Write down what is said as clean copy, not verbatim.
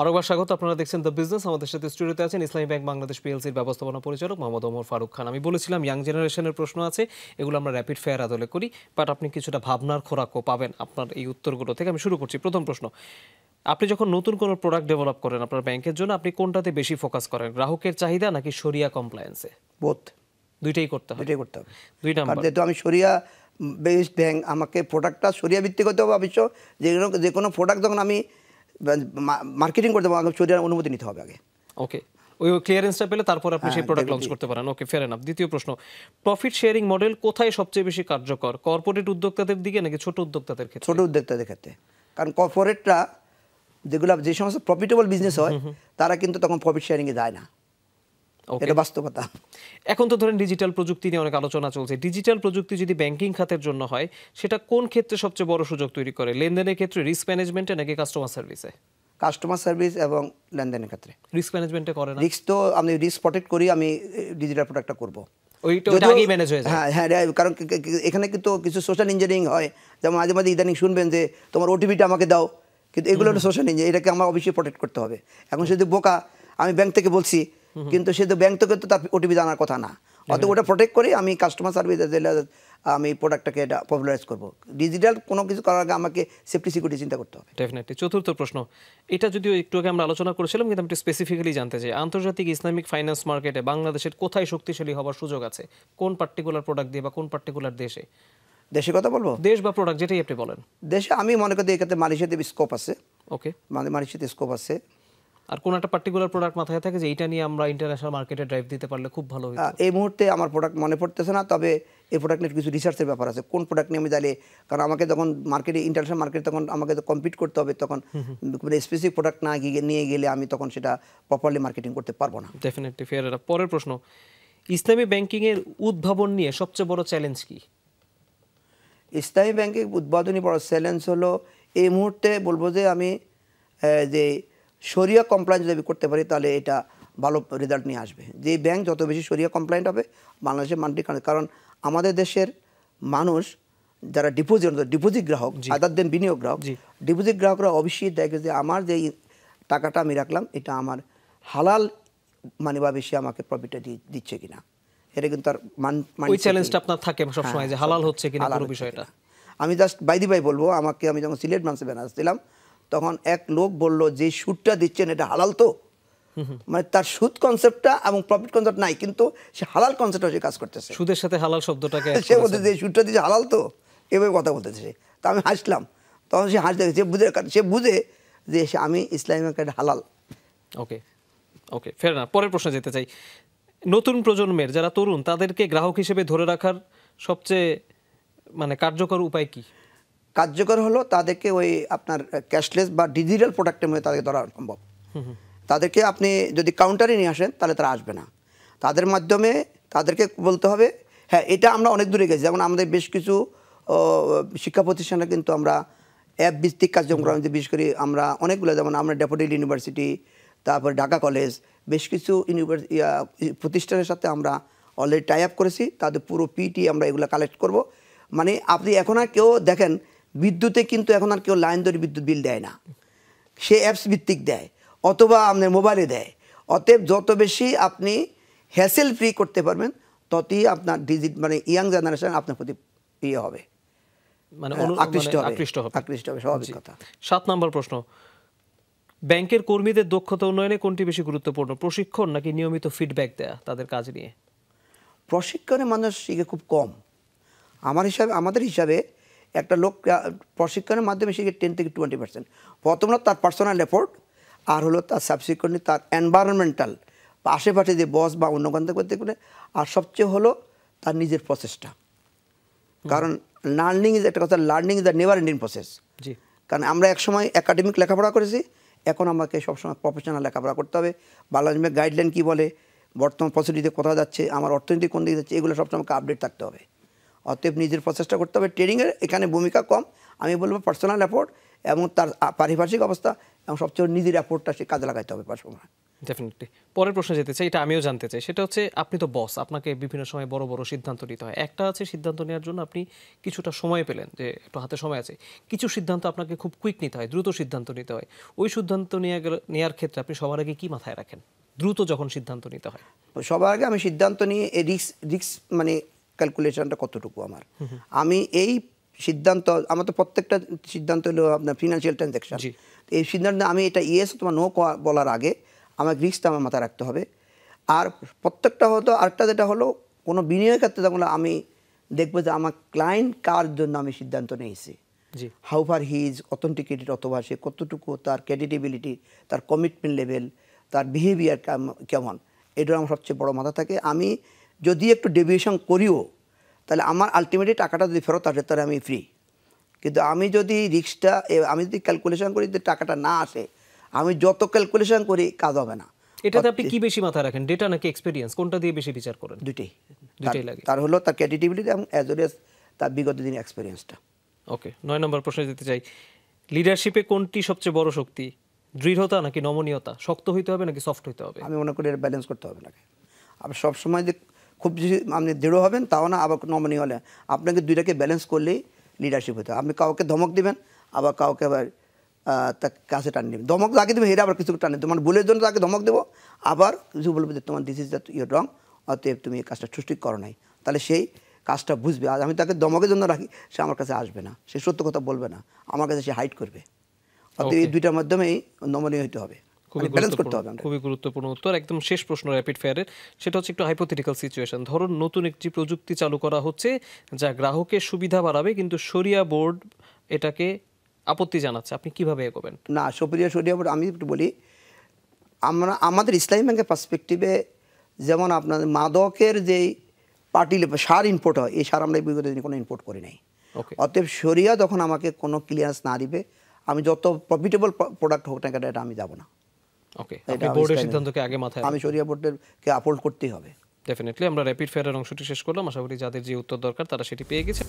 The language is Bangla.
আরেকবার স্বাগত। আপনারা দেখছেন দ্য বিজনেস। আমাদের সাথে স্টুডিওতে আছেন ইসলামী ব্যাংক বাংলাদেশ পিএলসির ব্যবস্থাপনা পরিচালক মোহাম্মদ ওমর ফারুক খান। আমি বলেছিলাম ইয়াং জেনারেশনের প্রশ্ন আছে, এগুলো আমরা র্যাপিড ফায়ার আদলে করি, বাট আপনি কিছুটা ভাবনার খোরাকও পাবেন আপনার এই উত্তরগুলো থেকে। আমি শুরু করছি। প্রথম প্রশ্ন, আপনি যখন নতুন কোনো প্রোডাক্ট ডেভেলপ করেন আপনার ব্যাংকের জন্য, আপনি কোনটাতে বেশি ফোকাস করেন, গ্রাহকের চাহিদা নাকি শরিয়া কমপ্লায়েন্সে? বোথ, দুইটাই করতে হবে। দুই নাম্বার, যেহেতু আমি শরিয়া বেসড ব্যাংক, আমাকে প্রোডাক্টটা শরিয়া ভিত্তিক হতে হবে অবশ্য। যে কোনো প্রোডাক্ট যখন আমি মার্কেটিং করতে হবে, আমাকে শরিয়ার অনুমতি নিতে হবে আগে। ওকে, ওই ক্লিয়ারেন্সটা পেলে তারপর আপনি সেই প্রোডাক্ট লঞ্চ করতে পারেন। ওকে, ফেয়ার এনাফ। দ্বিতীয় প্রশ্ন, প্রফিট শেয়ারিং মডেল কোথায় সবচেয়ে বেশি কার্যকর, কর্পোরেট উদ্যোক্তাদের দিকে নাকি ছোট উদ্যোক্তাদের ক্ষেত্রে? ছোট উদ্যোক্তাদের ক্ষেত্রে, কারণ কর্পোরেটরা যেগুলো যে সমস্ত প্রফিটেবল বিজনেস হয় তারা কিন্তু তখন প্রফিট শেয়ারিংয়ে যায় না, এটা বাস্তবতা। এখন তো ধরেন ডিজিটাল প্রযুক্তি নিয়ে অনেক আলোচনা চলছে। ডিজিটাল প্রযুক্তি যদি ব্যাংকিং খাতের জন্য হয়, সেটা কোন ক্ষেত্রে সবচেয়ে বড় সুযোগ তৈরি করে, লেনদেনের ক্ষেত্রে, রিস্ক ম্যানেজমেন্টে নাকি কাস্টমার সার্ভিসে? কাস্টমার সার্ভিস এবং লেনদেনের ক্ষেত্রে। রিস্ক ম্যানেজমেন্টে করে না? রিস্ক তো আমি রিস্ক প্রটেক্ট করি, আমি ডিজিটাল প্রোডাক্টটা করবো, ওইটা আগেই ম্যানেজ হয়ে যায়। হ্যাঁ, কারণ এখানে কিন্তু কিছু সোশ্যাল ইঞ্জিনিয়ারিং হয়, যেমন মাঝে মাঝে ইদানিং শুনবেন যে তোমার ওটিপিটা আমাকে দাও, কিন্তু এগুলো হলো সোশ্যাল ইঞ্জিনিয়ারিং, এটাকে আমার অবশ্যই প্রোটেক্ট করতে হবে। এখন শুধু বোকা, আমি ব্যাংক থেকে বলছি, কিন্তু সে তো ব্যাংক থেকে তো তার ওটিপি জানার কথা না, অত ওটা প্রোটেক্ট করে আমি কাস্টমার সার্ভিস আমি প্রোডাক্টটাকে এটা পপুলারাইজ করবো। ডিজিটাল কোনো কিছু করার আগে আমাকে সেফটি সিকিউরিটি চিন্তা করতে হবে। ডেফিনেটলি। চতুর্থ প্রশ্ন, এটা যদিও একটু আগে আমরা আলোচনা করেছিলাম, কিন্তু আমি একটু স্পেসিফিক্যালি জানতে চাই, আন্তর্জাতিক ইসলামিক ফাইন্যান্স মার্কেটে বাংলাদেশের কোথায় শক্তিশালী হওয়ার সুযোগ আছে, কোন পার্টিকুলার প্রোডাক্ট দিয়ে বা কোন পার্টিকুলার দেশে? দেশের কথা বলবো, দেশ বা প্রোডাক্ট যেটাই আপনি বলেন। দেশে আমি মনে করি এক্ষেত্রে মালয়েশিয়াতে স্কোপ আছে। ওকে, মালয়েশিয়াতে স্কোপ আছে। আর কোন একটা পার্টিকুলার প্রোডাক্ট মাথায় থাকে যে এইটা নিয়ে আমরা ইন্টারন্যাশনাল মার্কেটে ড্রাইভ দিতে পারলে খুব ভালো হতো? এই মুহূর্তে আমার প্রোডাক্ট মনে পড়তেছে না, তবে এই প্রোডাক্ট নিয়ে কিছু রিসার্চের ব্যাপার আছে, কোন প্রোডাক্ট নিয়ে আমি তাহলে, কারণ আমাকে যখন মার্কেটে ইন্টারন্যাশনাল মার্কেট তখন আমাকে তো কম্পিট করতে হবে, তখন স্পেসিফিক প্রোডাক্ট না নিয়ে গেলে আমি তখন সেটা প্রপারলি মার্কেটিং করতে পারবো না। Definitely, fair enough. পরের প্রশ্ন, ইসলামী ব্যাংকিং এর উদ্ভাবন নিয়ে সবচেয়ে বড় চ্যালেঞ্জ কি? ইসলামী ব্যাংকিং উদ্বোধনী বড় চ্যালেঞ্জ হলো, এই মুহূর্তে বলবো যে আমি যে শরিয়া কমপ্লায়েন্স যদি করতে পারি তাহলে এটা ভালো রেজাল্ট নিয়ে আসবে। যে ব্যাংক যত বেশি শরিয়া কমপ্লায়েন্ট হবে বাংলাদেশের মান্ডি, কারণ আমাদের দেশের মানুষ যারা ডিপোজিট গ্রাহক, আদার দেন বিনিয়োগ গ্রাহক, ডিপোজিট গ্রাহকরা অবশ্যই দেখে যে আমার যে টাকাটা আমি রাখলাম এটা আমার হালাল মানে বা বেশি আমাকে প্রফিটটা দিচ্ছে কিনা, এটা কিন্তু তার ওই চ্যালেঞ্জটা আপনার থাকে সব সময় যে হালাল হচ্ছে কিনা পুরো বিষয়টা। আমি জাস্ট বাইদি ভাই বলবো, আমি যখন সিলেট ব্রাঞ্চে ব্যানার্স দিলাম তখন এক লোক বলল যে সুদটা দিচ্ছেন এটা হালাল তো, মানে তার সুদ কনসেপ্টটা এবং প্রফিট কনসেপ্ট নাই, কিন্তু সে হালাল কনসেপ্টে সে কাজ করতেছে, সুদের সাথে হালাল শব্দটাকে সে বলতে যে সুদটা দিচ্ছে হালাল তো, এভাবে কথা বলতেছে। তা আমি হাসলাম, তখন সে হাসতে, সে বুঝে যে আমি ইসলামী ব্যাংকের হালাল। ওকে, ওকে, ফের না। পরের প্রশ্ন যেতে চাই, নতুন প্রজন্মের যারা তরুণ তাদেরকে গ্রাহক হিসেবে ধরে রাখার সবচেয়ে কার্যকর উপায় কি? কার্যকর হলো তাদেরকে ওই আপনার ক্যাশলেস বা ডিজিটাল প্রোডাক্টের মধ্যে তাদেরকে ধরা সম্ভব। তাদেরকে আপনি যদি কাউন্টারে নিয়ে আসেন তাহলে তারা আসবে না, তাদের মাধ্যমে তাদেরকে বলতে হবে। হ্যাঁ, এটা আমরা অনেক দূরে গেছি, যেমন আমাদের বেশ কিছু শিক্ষা প্রতিষ্ঠানে কিন্তু আমরা অ্যাপ ভিত্তিক কার্যক্রম বিশেষ করে আমরা অনেকগুলো, যেমন আমরা ড্যাফোডিল ইউনিভার্সিটি, তারপর ঢাকা কলেজ, বেশ কিছু প্রতিষ্ঠানের সাথে আমরা অলরেডি টাই আপ করেছি, তাদের পুরো পিটি আমরা এগুলো কালেক্ট করব। মানে আপনি এখন আর কেউ দেখেন বিদ্যুতে কিন্তু এখন আর কেউ লাইন ধরে বিদ্যুৎ বিল দেয় না, সে অ্যাপস ভিত্তিক দেয় অথবা আপনার মোবাইলে দেয়। অতএব যত বেশি আপনি হ্যাসেল ফ্রি করতে পারবেন ততই আপনার ইয়াং জেনারেশন আপনার প্রতি হবে, আকৃষ্ট হবে, স্বাভাবিক কথা। 7 নম্বর প্রশ্ন, ব্যাংকের কর্মীদের দক্ষতা উন্নয়নে কোনটি বেশি গুরুত্বপূর্ণ, প্রশিক্ষণ নাকি নিয়মিত ফিডব্যাক দেয়া তাদের কাজ নিয়ে? প্রশিক্ষণে মানুষ শিখে খুব কম, আমাদের হিসাবে একটা লোক প্রশিক্ষণের মাধ্যমে শিখে 10 থেকে 20%। প্রথমত তার পার্সোনাল এফোর্ট, আর হলো তার সাবসিকুয়েন্টলি তার এনভায়রনমেন্টাল বা আশেপাশে যে বস বা অন্য কান্তে করতে গেলে, আর সবচেয়ে হলো তার নিজের প্রসেসটা। কারণ লার্নিং ইজ একটা কথা, learning is the never ending process. কারণ আমরা একসময় একাডেমিক লেখাপড়া করেছি, এখন আমাকে সবসময় প্রফেশনাল লেখাপড়া করতে হবে। বাংলাদেশের গাইডলাইন কী বলে, বর্তমান পরিস্থিতিতে কোথাও যাচ্ছে, আমার অর্থনীতি কোন দিকে যাচ্ছে, এগুলো সবসময় আপডেট থাকতে হবে। অতএব নিজের প্রচেষ্টা করতে হবে। ট্রেনিংয়ের এখানে ভূমিকা কম, আমি বলবো পার্সোনাল এফোর্ট এবং তার পারিপার্শ্বিক অবস্থা এবং সবচেয়ে নিজের এফোর্টটা সে কাজে লাগাইতে হবে সবসময়। ডেফিনেটলি। পরের প্রশ্নে যেতে চাই, এটা আমিও জানতে চাই। সেটা হচ্ছে, আপনি তো বস, আপনাকে বিভিন্ন সময় বড় বড় সিদ্ধান্ত নিতে হয়। একটা আছে সিদ্ধান্ত নেওয়ার জন্য আপনি কিছুটা সময় পেলেন, যে একটু হাতে সময় আছে। কিছু সিদ্ধান্ত আপনাকে খুব কুইক নিতে হয়, দ্রুত সিদ্ধান্ত নিতে হয়। ওই সিদ্ধান্ত নেওয়ার ক্ষেত্রে আপনি সবার আগে কি মাথায় রাখেন দ্রুত যখন সিদ্ধান্ত নিতে হয়? সবার আগে আমি সিদ্ধান্ত নিয়ে এই রিস্ক মানে ক্যালকুলেশনটা কতটুকু আমার, আমি এই সিদ্ধান্ত, আমার তো প্রত্যেকটা সিদ্ধান্ত হলো আপনার ফিনান্সিয়াল ট্রানজ্যাকশন। জি। এই সিদ্ধান্ত আমি এটা ইয়েস অথবা নো বলার আগে আমার রিস্কটা আমার মাথায় রাখতে হবে। আর প্রত্যেকটা হতো আরেকটা যেটা হলো, কোনো বিনিয়োগের ক্ষেত্রে যখন আমি দেখবো যে আমার ক্লায়েন্ট কার জন্য আমি সিদ্ধান্ত নিয়েছি, জি। How far he is authenticated, অথবা সে কতটুকু তার ক্রেডিটেবিলিটি, তার কমিটমেন্ট লেভেল, তার বিহেভিয়ার কেমন, এটা আমার সবচেয়ে বড় মাথা থাকে। আমি যদি একটু ডেভিয়েশন করিও, তাহলে আমার আলটিমেটলি টাকাটা যদি ফেরত আসে তাহলে আমি ফ্রি। কিন্তু আমি যদি রিস্কটা, আমি যদি ক্যালকুলেশন করি যদি টাকাটা না আসে, আমি যত ক্যালকুলেশন করি কাজ হবে না। এটাতে আপনি কি বেশি মাথায় রাখেন, ডেটা নাকি এক্সপেরিয়েন্স, কোনটা দিয়ে বেশি বিচার করেন? দুইটাই দুইটাই লাগে। তার হলো তার ক্রেডিটেবিলিটি এবং অ্যাজ ওয়েল এজ তার বিগত দিনের এক্সপিরিয়েন্সটা। ওকে, 9 নম্বর প্রশ্নে যেতে চাই। লিডারশিপে কোনটি সবচেয়ে বড় শক্তি, দৃঢ়তা নাকি নমনীয়তা? শক্ত হইতে হবে নাকি সফট হইতে হবে? আমি মনে করি এটা ব্যালেন্স করতে হবে নাকি। আবার সবসময় যে খুব বেশি আপনি দৃঢ় হবেন তাও না, আবার নমনীয় হলে আপনাকে দুইটাকে ব্যালেন্স করলেই লিডারশিপ হতে হবে। আপনি কাউকে ধমক দিবেন, আবার কাউকে আবার তার কাছে টান নেবেন। ধমক তাকে দেবে, হেরে আবার কিছু টান নেবে, তোমার ভুলের জন্য তাকে ধমক দেবো, আবার কিছু বলবে যে তোমার দিস ইজ দ্যাট ইউর রং, অতএব তুমি এই কাজটা ঠিক করো নাই। তাহলে সেই কাজটা বুঝবে। আর আমি তাকে ধমকের জন্য রাখি, সে আমার কাছে আসবে না, সে সত্য কথা বলবে না, আমার কাছে সে হাইড করবে। অতএব এই দুইটার মাধ্যমেই নমনীয় হতে হবে, ব্যালেন্স করতে হবে। খুবই গুরুত্বপূর্ণ উত্তর। একদম শেষ প্রশ্ন র্যাপিড ফায়ারের, সেটা হচ্ছে একটু হাইপোথেটিক্যাল সিচুয়েশন। ধরুন নতুন একটি প্রযুক্তি চালু করা হচ্ছে যা গ্রাহকের সুবিধা বাড়াবে, কিন্তু শরিয়া বোর্ড এটাকে আপত্তি জানাচ্ছে, আপনি কিভাবে এগোবেন? না, শরিয়া বোর্ড, আমি একটু বলি, আমাদের ইসলামী ব্যাংকের পার্সপেক্টিভে, যেমন আপনাদের মাদকের যেই পার্টি সার ইম্পোর্ট হয়, এই সার আমরা বিগত দিনে কোনো ইম্পোর্ট করি নাই। ওকে। অতএব শরিয়া যখন আমাকে কোনো ক্লিয়ারেন্স না দিবে, আমি যত প্রফিটেবল প্রোডাক্ট হোক না কেন, এটা আমি যাব না। ওকে, আপনি বোর্ডের সিদ্ধান্তকে আগে মাথায় আমি শরিয়া বোর্ডেরকে আপহোল্ড করতেই হবে। ডেফিনেটলি। আমরা র্যাপিড ফায়ারের অংশটি শেষ করলাম। আশা করি যাদের যে উত্তর দরকার তারা সেটি পেয়ে গেছে।